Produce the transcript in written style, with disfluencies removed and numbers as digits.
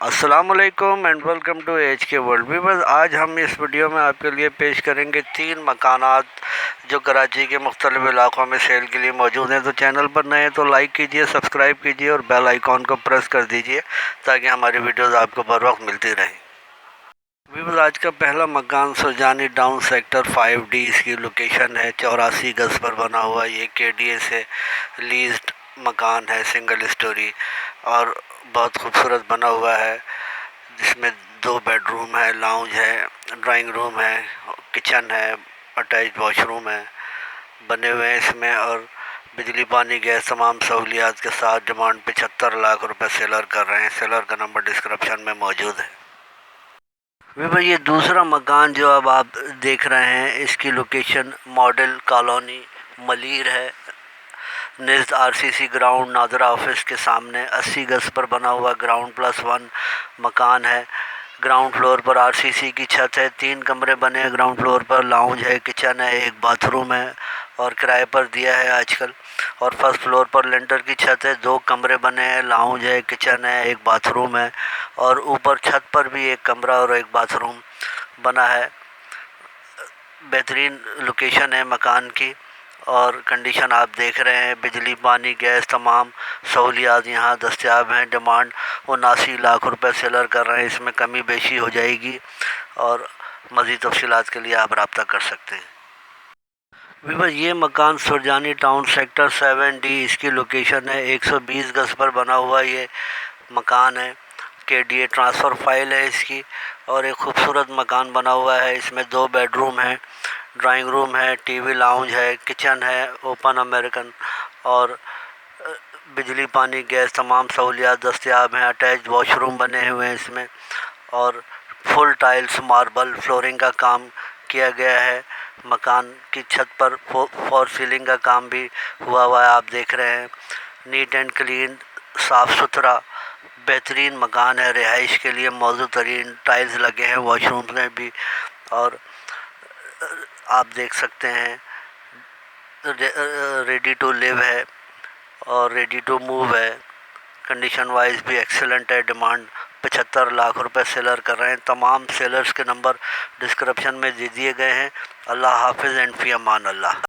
السلام علیکم and welcome to H کے ورلڈ ویورز۔ آج ہم اس ویڈیو میں آپ کے لیے پیش کریں گے 3 مکانات جو کراچی کے مختلف علاقوں میں سیل کے لیے موجود ہیں۔ تو چینل پر نئے ہیں تو لائک کیجئے، سبسکرائب کیجئے اور بیل آئیکن کو پریس کر دیجئے تاکہ ہماری ویڈیوز آپ کو بر وقت ملتی رہیں۔ ویورز، آج کا پہلا مکان سرجانی ٹاؤن سیکٹر 5D اس کی لوکیشن ہے۔ 84 گز پر بنا ہوا یہ KDA سے لیزڈ مکان ہے، سنگل اسٹوری اور بہت خوبصورت بنا ہوا ہے، جس میں 2 بیڈ روم ہے، لاؤنج ہے، ڈرائنگ روم ہے، کچن ہے، اٹیچ واش روم ہے بنے ہوئے ہیں اس میں، اور بجلی پانی گیس تمام سہولیات کے ساتھ ڈیمانڈ 75 لاکھ روپے سیلر کر رہے ہیں۔ سیلر کا نمبر ڈسکرپشن میں موجود ہے۔ یہ دوسرا مکان جو اب آپ دیکھ رہے ہیں، اس کی لوکیشن ماڈل کالونی ملیر ہے، نزد RCC گراؤنڈ نادرہ آفس کے سامنے 80 گز پر بنا ہوا گراؤنڈ +1 مکان ہے۔ گراؤنڈ فلور پر RCC کی چھت ہے، 3 کمرے بنے ہیں گراؤنڈ فلور پر، لاؤنج ہے، کچن ہے، 1 باتھ روم ہے اور کرائے پر دیا ہے آج کل۔ اور فرسٹ فلور پر لینٹر کی چھت ہے، 2 کمرے بنے ہیں، لاؤنج ہے، کچن ہے، 1 باتھ روم ہے اور اوپر چھت پر بھی 1 کمرہ اور 1 باتھ روم بنا ہے۔ بہترین لوکیشن ہے مکان کی اور کنڈیشن آپ دیکھ رہے ہیں، بجلی پانی گیس تمام سہولیات یہاں دستیاب ہیں۔ ڈیمانڈ 79 لاکھ روپے سیلر کر رہے ہیں، اس میں کمی بیشی ہو جائے گی اور مزید تفصیلات کے لیے آپ رابطہ کر سکتے ہیں۔ یہ مکان سرجانی ٹاؤن سیکٹر 7D اس کی لوکیشن ہے، 120 گز پر بنا ہوا یہ مکان ہے، KDA ٹرانسفر فائل ہے اس کی، اور ایک خوبصورت مکان بنا ہوا ہے۔ اس میں 2 بیڈ روم ہیں، ڈرائنگ روم ہے، TV لاؤنج ہے، کچن ہے، اوپن امریکن اور بجلی پانی گیس تمام سہولیات دستیاب ہیں۔ اٹیچ واش روم بنے ہوئے ہیں اس میں اور فل ٹائلز ماربل فلورنگ کا کام کیا گیا ہے۔ مکان کی چھت پر فور سیلنگ کا کام بھی ہوا ہے، آپ دیکھ رہے ہیں۔ نیٹ اینڈ کلین، صاف ستھرا بہترین مکان ہے، رہائش کے لیے موزوں ترین ٹائلز لگے ہیں واش روم میں بھی، اور آپ دیکھ سکتے ہیں ریڈی ٹو لیو ہے اور ریڈی ٹو موو ہے۔ کنڈیشن وائز بھی ایکسلنٹ ہے۔ ڈیمانڈ 75 لاکھ روپے سیلر کر رہے ہیں۔ تمام سیلرز کے نمبر ڈسکرپشن میں دے دیے گئے ہیں۔ اللہ حافظ اینڈ فی امان اللہ۔